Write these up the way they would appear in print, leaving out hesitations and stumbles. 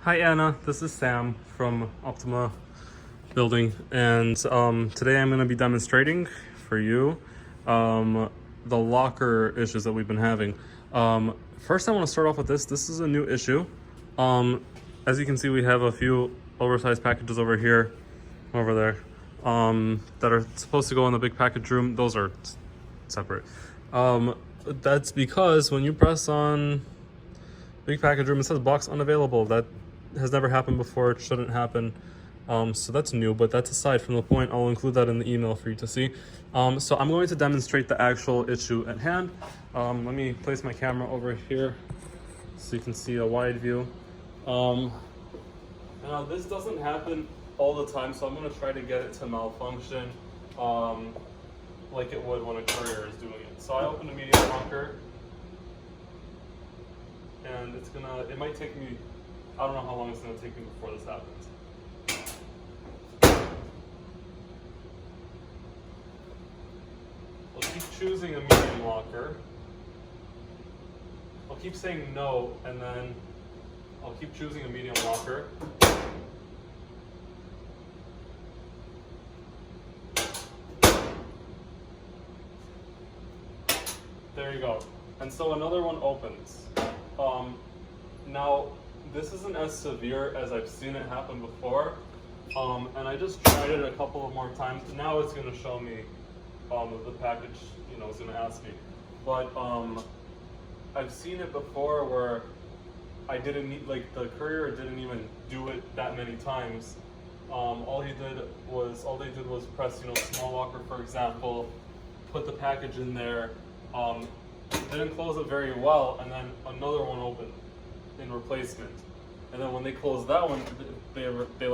Hi Anna, this is Sam from Optima Building, and today I'm going to be demonstrating for you the locker issues that we've been having. First, I want to start off with this. This is a new issue. As you can see, we have a few oversized packages over here, over there, that are supposed to go in the big package room. Those are separate. That's because when you press on big package room, it says box unavailable. That has never happened before. It shouldn't happen. So that's new, but that's aside from the point. I'll include that in the email for you to see. So I'm going to demonstrate the actual issue at hand. Let me place my camera over here so you can see a wide view. Now this doesn't happen all the time, so I'm going to try to get it to malfunction like it would when a courier is doing it. So I open a medium locker, and it might take me, I don't know how long it's gonna take me before this happens. I'll keep choosing a medium locker. I'll keep saying no, and then I'll keep choosing a medium locker. There you go. And so another one opens. Now, this isn't as severe as I've seen it happen before, and I just tried it a couple of more times. Now it's going to show me the package, is going to ask me. But I've seen it before where I didn't need, the courier didn't even do it that many times. All they did was press, small locker, for example, put the package in there, didn't close it very well, and then another one opened in replacement. And then when they close that one, they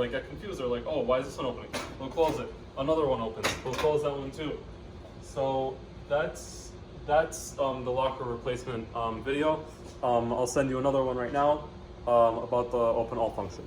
get confused. They're like, oh, why is this one opening? We'll close it. Another one opens. We'll close that one too. So that's the locker replacement video. I'll send you another one right now about the open all function.